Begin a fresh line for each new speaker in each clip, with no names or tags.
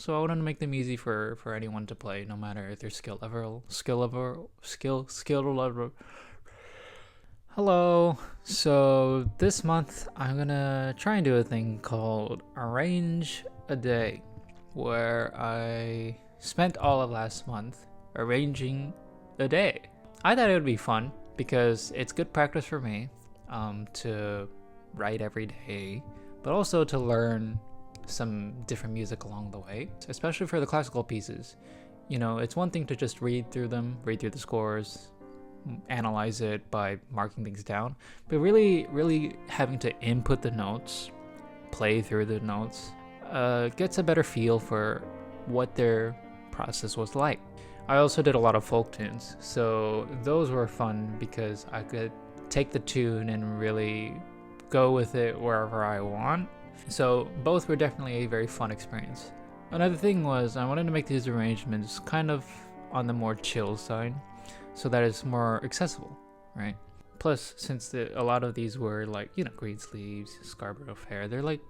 so I wanted to make them easy for anyone to play, no matter their skill level. Hello. So this month I'm gonna try and do a thing called Arrange a Day, where I spent all of last month arranging a day. I thought it would be fun because it's good practice for me to write every day, but also to learn some different music along the way, especially for the classical pieces. You know, it's one thing to just read through the scores, analyze it by marking things down, but really having to input the notes, play through the notes, gets a better feel for what their process was like. I also did a lot of folk tunes, so those were fun because I could take the tune and really go with it wherever I want. So both were definitely a very fun experience. Another thing was I wanted to make these arrangements kind of on the more chill side, so that it's more accessible, right? Plus, since a lot of these were like, Greensleeves, Scarborough Fair, they're like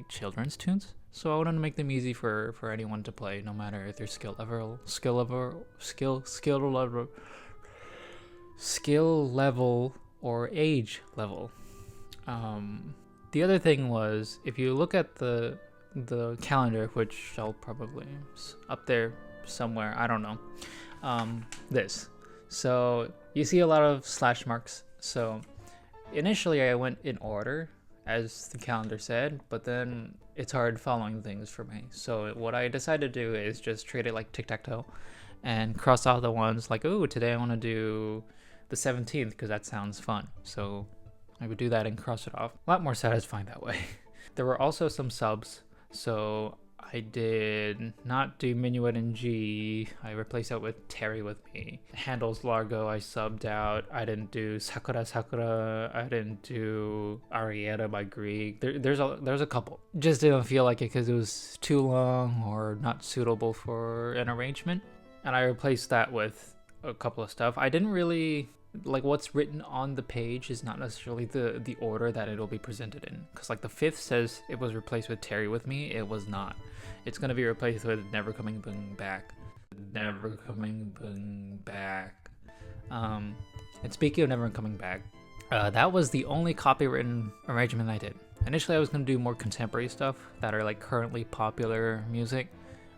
children's tunes. So I wanted to make them easy for anyone to play, no matter their skill level or age level. The other thing was, if you look at the calendar, which I'll probably up there somewhere, I don't know, this. So you see a lot of slash marks. So initially I went in order as the calendar said, but then it's hard following things for me. So what I decided to do is just treat it like tic-tac-toe and cross off the ones like, oh, today I want to do the 17th because that sounds fun. So I would do that and cross it off. A lot more satisfying that way. There were also some subs. So I did not do Minuet in G. I replaced that with Terry with Me. Handel's Largo I subbed out. I didn't do Sakura Sakura. I didn't do Arietta by Grieg. There's a couple. Just didn't feel like it because it was too long or not suitable for an arrangement. And I replaced that with a couple of stuff. I didn't really like what's written on the page is not necessarily the order that it'll be presented in, because like the 5th says it was replaced with Terry with Me. It was not. It's going to be replaced with Never Coming Back. And speaking of Never Coming Back, that was the only copywritten arrangement I did. Initially I was going to do more contemporary stuff that are like currently popular music,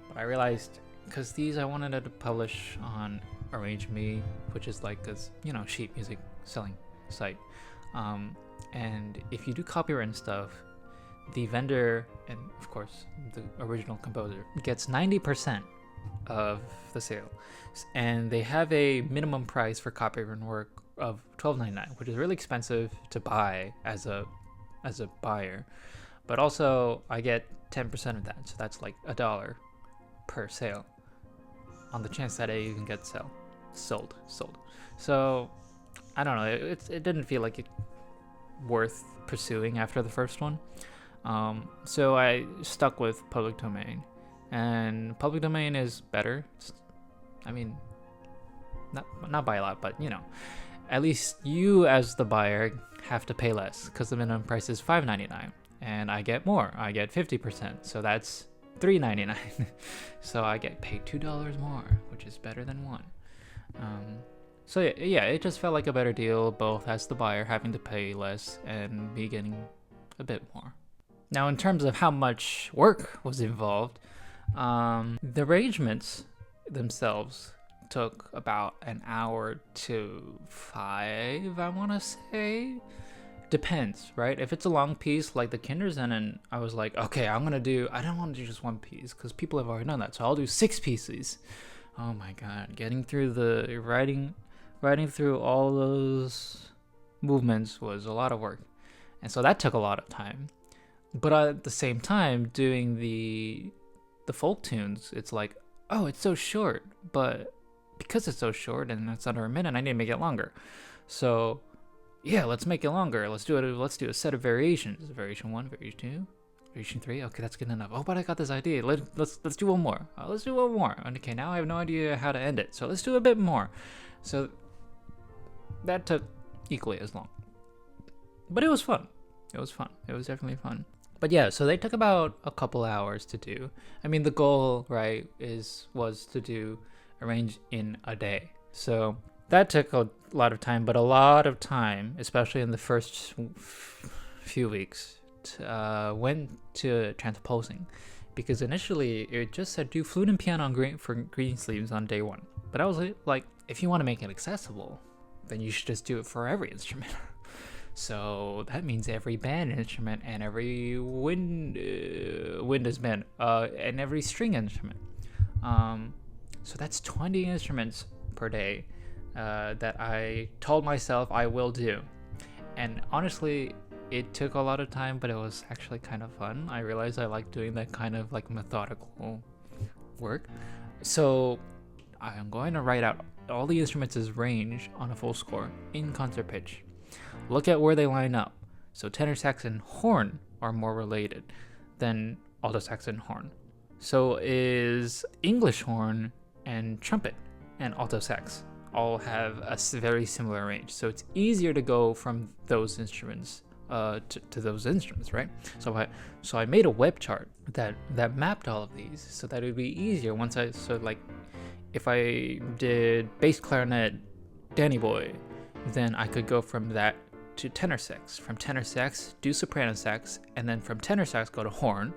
but I realized because these I wanted to publish on ArrangeMe, which is like a sheet music selling site, and if you do copyright stuff, the vendor and of course the original composer gets 90% of the sale, and they have a minimum price for copyright work of $12.99, which is really expensive to buy as a buyer, but also I get 10% of that, so that's like $1 per sale on the chance that you can get sold. So I don't know, it didn't feel like it worth pursuing after the first one. So I stuck with public domain, and public domain is better. I mean, not by a lot, but at least you as the buyer have to pay less because the minimum price is $5.99, and I get more. I get 50%, so that's $3.99. So I get paid $2 more, which is better than one. So yeah, it just felt like a better deal, both as the buyer having to pay less and me getting a bit more. Now, in terms of how much work was involved, the arrangements themselves took about an hour to 5, I want to say. Depends, right? If it's a long piece like the Kindersennen, I was like, okay, I don't want to do just one piece because people have already done that, so I'll do 6 pieces. Oh my god, getting through the writing through all those movements was a lot of work, and so that took a lot of time. But at the same time, doing the folk tunes, it's like, oh, it's so short, but because it's so short and it's under a minute, I need to make it longer. So yeah, let's make it longer. Let's do a set of variations. Variation 1, variation 2, variation 3. Okay, that's good enough. Oh, but I got this idea. Let's do one more. Let's do one more. Okay, now I have no idea how to end it, so let's do a bit more. So that took equally as long, but it was fun. It was definitely fun. But yeah, so they took about a couple hours to do. I mean, the goal, right, was to do arrange in a day. So that took a lot of time, but a lot of time, especially in the first few weeks, went to transposing, because initially it just said do flute and piano for green sleeves on day 1. But I was like, if you want to make it accessible, then you should just do it for every instrument. So that means every band instrument and every wind instrument and every string instrument. So that's 20 instruments per day that I told myself I will do. And honestly, it took a lot of time, but it was actually kind of fun. I realized I like doing that kind of like methodical work. So I'm going to write out all the instruments' range on a full score in concert pitch. Look at where they line up. So tenor sax and horn are more related than alto sax and horn. So is English horn and trumpet and alto sax all have a very similar range. So it's easier to go from those instruments to those instruments, right? So I made a web chart that mapped all of these so that it would be easier once if I did bass clarinet Danny Boy, then I could go from that to tenor sax. From tenor sax, do soprano sax, and then from tenor sax go to horn,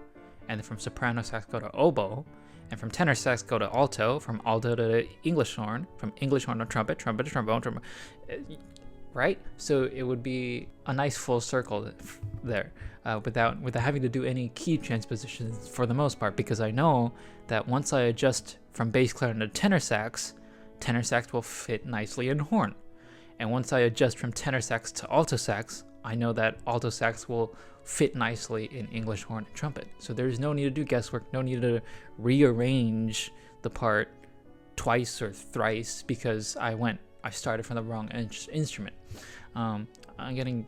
and then from soprano sax go to oboe, and from tenor sax go to alto, from alto to English horn, from English horn to trumpet, trumpet to trombone, right? So it would be a nice full circle there, without having to do any key transpositions for the most part, because I know that once I adjust from bass clarinet to tenor sax will fit nicely in horn. And once I adjust from tenor sax to alto sax, I know that alto sax will fit nicely in English horn and trumpet. So there's no need to do guesswork, no need to rearrange the part twice or thrice because I started from the wrong instrument. I'm getting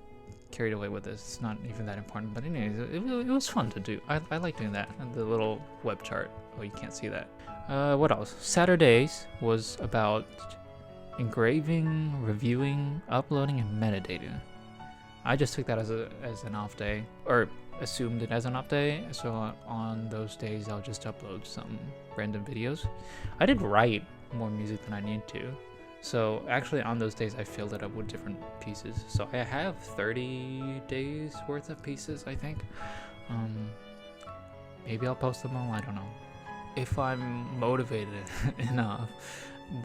carried away with this. It's not even that important, but anyways, it was fun to do. I like doing that. And the little web chart. Oh, you can't see that. What else? Saturdays was about engraving, reviewing, uploading, and metadating. I just took that as an off day, or assumed it as an off day, so on those days I'll just upload some random videos. I did write more music than I need to, so actually on those days I filled it up with different pieces. So I have 30 days worth of pieces, I think. Maybe I'll post them all, I don't know. If I'm motivated enough,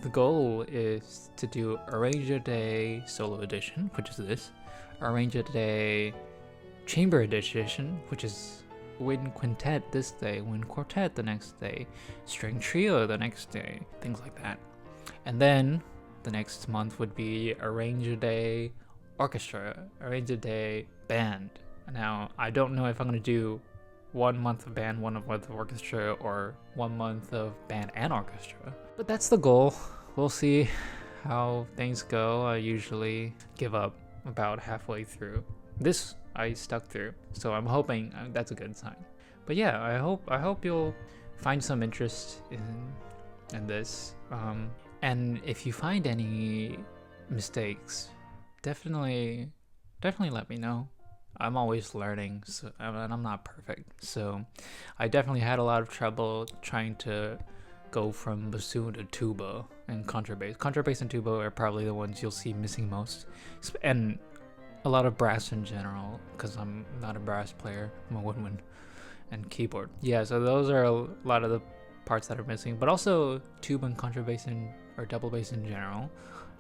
the goal is to do Arrange a Day Solo Edition, which is this, Arrange a Day Chamber Edition, which is Wind Quintet this day, Wind Quartet the next day, String Trio the next day, things like that. And then the next month would be Arrange a Day Orchestra, Arrange a Day Band. Now, I don't know if I'm going to do 1 month of band, 1 month of orchestra, or 1 month of band and orchestra. But that's the goal. We'll see how things go. I usually give up about halfway through. This I stuck through, so I'm hoping that's a good sign. But yeah, I hope you'll find some interest in this. And if you find any mistakes, definitely let me know. I'm always learning, and I'm not perfect. So I definitely had a lot of trouble trying to go from bassoon to tuba and contrabass. Contrabass and tuba are probably the ones you'll see missing most. And a lot of brass in general, because I'm not a brass player. I'm a woodwind and keyboard. Yeah, so those are a lot of the parts that are missing. But also tuba and contrabass or double bass in general.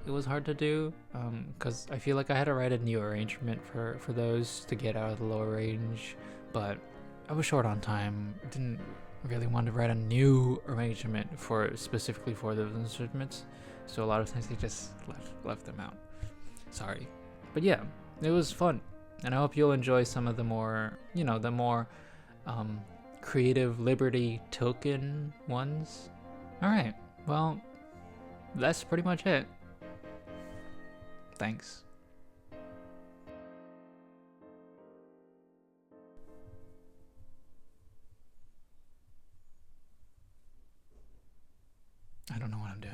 It was hard to do because I feel like I had to write a new arrangement for those to get out of the lower range, but I was short on time. Didn't really want to write a new arrangement specifically for those instruments, so a lot of times they just left them out. Sorry, but yeah, it was fun, and I hope you'll enjoy some of the more creative liberty token ones. All right, well, that's pretty much it. Thanks. I don't know what I'm doing.